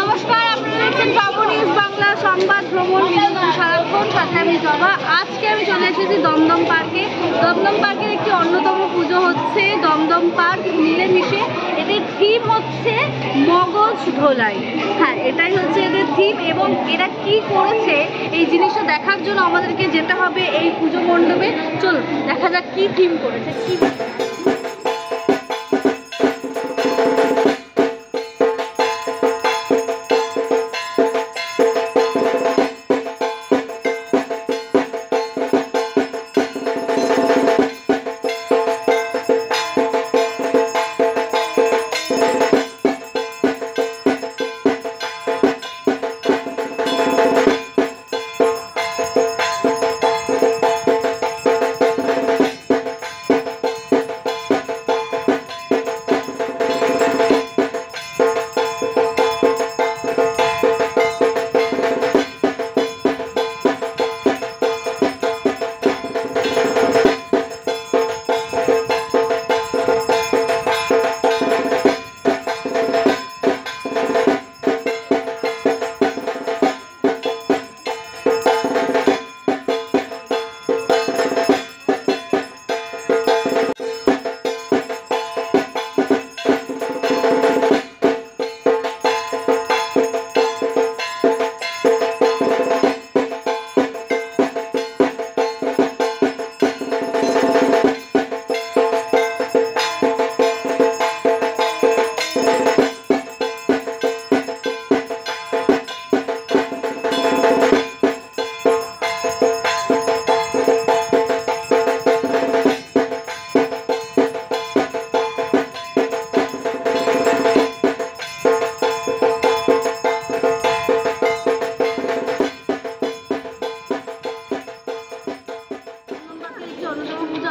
নমস্কার, আপনারা দেখছেন পাবো নিউজ বাংলা সংবাদ ভ্রমণ বিনোদন সারাক্ষণ, সাথে আমি জবা। আজকে আমি চলে এসেছি দমদম পার্কে। দমদম পার্কের একটি অন্যতম পুজো হচ্ছে দমদম পার্ক মিলেমিশে। এদের থিম হচ্ছে মগজ ধোলাই। হ্যাঁ, এটাই হচ্ছে এদের থিম এবং এরা কি করেছে এই জিনিসটা দেখার জন্য আমাদেরকে যেতে হবে এই পুজো মণ্ডপে। চলুন দেখা যাক কি থিম করেছে। কি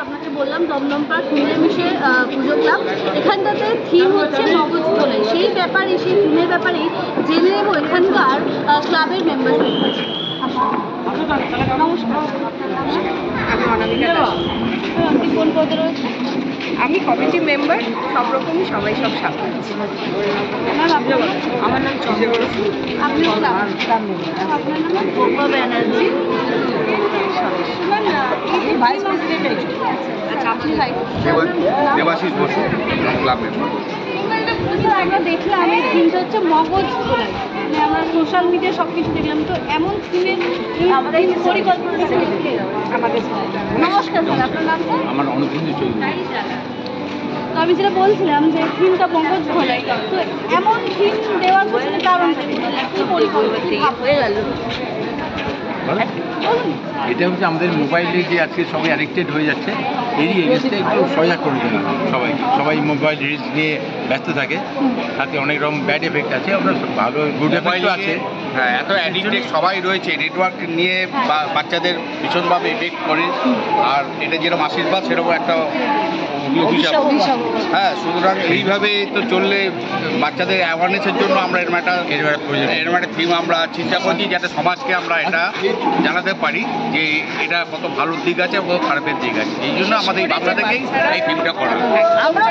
আপনাকে বললাম দমদম পার্ক মিলেমিশে পুজো ক্লাব, এখানটাতে থিম হচ্ছে মগজ ধোলাই। সেই ব্যাপারে, সেই থিমের ব্যাপারে জেনে নেব এখানকার ক্লাবের মেম্বারদের কাছে। নমস্কার, আমি অনামিকা দাস। আপনি কোন পদে রয়েছে? আমি কমিটি মেম্বার, সব রকমই সবাই সব সামলাচ্ছি। আমার নাম চন্দ্র। আপনি আপনার নাম গোপা ব্যানার্জি, ভাইস প্রেসিডেন্ট। আচ্ছা, আপনি দেবাশিস বসু ক্লাব মেম্বার। আমরা দেখলাম এই থিমটা হচ্ছে মগজ ধোলাই। মানে আমরা সোশ্যাল মিডিয়া সব কিছু দেখলাম, তো এমন থিমের আমাদের পরিকল্পনা আমাদের। নমস্কার স্যার, আপনার নাম স্যার? আমার অনুকূল চৌধুরী। তো আমি যেটা বলছিলাম যে থিমটা মগজ ধোলাই, তো এমন থিম দেওয়ার পিছনে কারণ কি পরিকল্পনা হয়ে গেল? এটা হচ্ছে আমাদের মোবাইলে যে আজকে সবাই অ্যাডিক্টেড হয়ে যাচ্ছে, এই এগেন্স্টে একটু সজাগ করে দেওয়া সবাই মোবাইল রিলস নিয়ে ব্যস্ত থাকে, তাতে অনেক রকম ব্যাড এফেক্ট আছে, আপনার ভালো গুড এফেক্টও আছে। হ্যাঁ, এত অ্যাডিক্টেড সবাই রয়েছে, নেটওয়ার্ক নিয়ে বাচ্চাদের ভীষণভাবে এফেক্ট করে। আর এটা যেরকম আশীর্বাদ সেরকম একটা অভিশাপ। হ্যাঁ, সুতরাং এইভাবে তো চললে বাচ্চাদের অ্যাওয়ারনেসের জন্য আমরা এরকম একটা থিম আমরা চিন্তা করছি, যাতে সমাজকে আমরা এটা জানাতে পারি যে এটা কত ভালো দিক আছে, কত খারাপের দিক আছে। এই জন্য আমাদের এই বাংলা থেকেই এই থিমটা করা। আমরা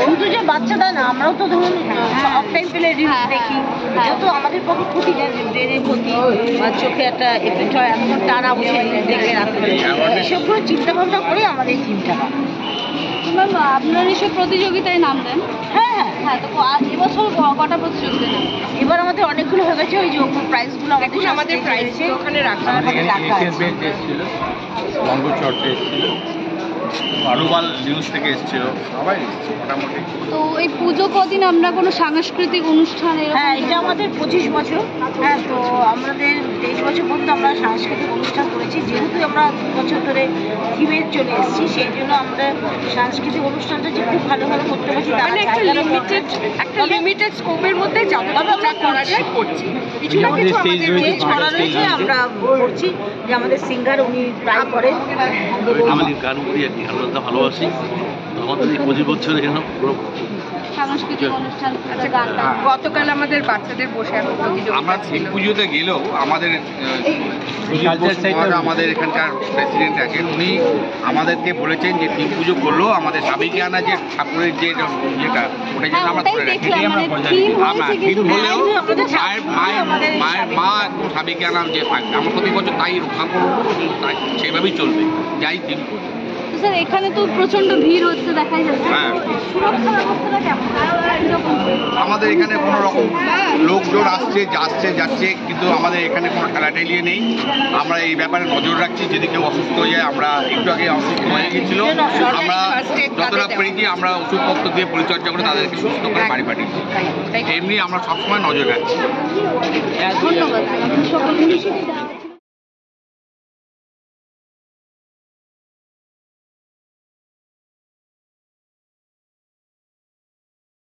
শুধু যে বাচ্চারা না, আমরাও তো ধরুন অফ টাইম পেলে রিলস দেখি, যেহেতু আমাদের পক্ষে ক্ষতি, ব্রেনের ক্ষতি বা চোখে একটা এফেক্ট হয়, এখন টানা বসে দেখে রাখতে পারি। এসবগুলো চিন্তা ভাবনা করে আমাদের এই থিমটা। ম্যাম, আপনার এসব প্রতিযোগিতায় নাম দেন? হ্যাঁ হ্যাঁ, তো এবছর কটা প্রতিযোগিতায় নাম? এবার আমাদের অনেকগুলো হয়ে গেছে। ওই যে প্রাইজগুলো আমাদের প্রাইজ ওখানে রাখা এসেছিল, বঙ্গচর্চা এসেছিল, আরুবাল নিউজ থেকে এসেছিল, সবাই এসেছে মোটামুটি। তো এই পুজো কদিন আমরা কোনো সাংস্কৃতিক অনুষ্ঠান? হ্যাঁ, এটা আমাদের 25 বছর। হ্যাঁ, তো আমাদের 23 বছর পর্যন্ত আমরা সাংস্কৃতিক অনুষ্ঠান করেছি। যেহেতু আমরা 2 বছর ধরে থিমে চলে এসেছি, সেই জন্য আমরা সাংস্কৃতিক অনুষ্ঠানটা যে খুব ভালোভাবে করতে পারছি, মানে একটা লিমিটেড স্কোপের মধ্যে আমরা করা যায় করছি। কিছু না কিছু স্টেজ করা রয়েছে, আমরা করছি। যে আমাদের সিঙ্গার উনি প্রায় করেন, আমাদের গান করি আর কি, আলাদা ভালোবাসি। আমাদের এই 25 বছর এখানে পুরো সাংস্কৃতিক অনুষ্ঠান গানটা? গতকাল আমাদের বাচ্চাদের বসে আঁকা আমরা প্রতিযোগিতা ছিল। শিব পুজোতে গেলেও আমাদের আমাদের এখানকার প্রেসিডেন্ট আছেন, উনি আমাদেরকে বলেছেন যে থিম পুজো করলেও আমাদের সাবিকে আনা যে ঠাকুরের যে ইয়েটা ওটা যেন আমরা ওটাই করে রাখি। দেখলাম, মানে থিম আমরা হয়েছে থিম কিন্তু হলেও মায়ের আমাদের মা একদম সাবিকে আনার যে থাকবে আমরা প্রতি বছর তাই রক্ষা করবো এবং তাই সেইভাবেই চলবে যাই থিম করবে। তো স্যার এখানে তো প্রচন্ড ভিড় হচ্ছে দেখাই যাচ্ছে, হ্যাঁ। সুরক্ষা ব্যবস্থাটা কেমন? কিরকম? আমাদের এখানে কোনো রকম লোকজন আসছে যাচ্ছে, কিন্তু আমাদের এখানে কোনো ঠেলাঠেলিয়ে নেই। আমরা এই ব্যাপারে নজর রাখছি, যদি কেউ অসুস্থ হয়ে যায়, আমরা একটু আগে অসুস্থ হয়ে গেছিল, আমরা যতটা পেরেছি আমরা ওষুধপত্র দিয়ে পরিচর্যা করে তাদেরকে সুস্থ করে বাড়ি পাঠিয়েছি। এমনি আমরা সবসময় নজর রাখছি। ধন্যবাদ সকলকে।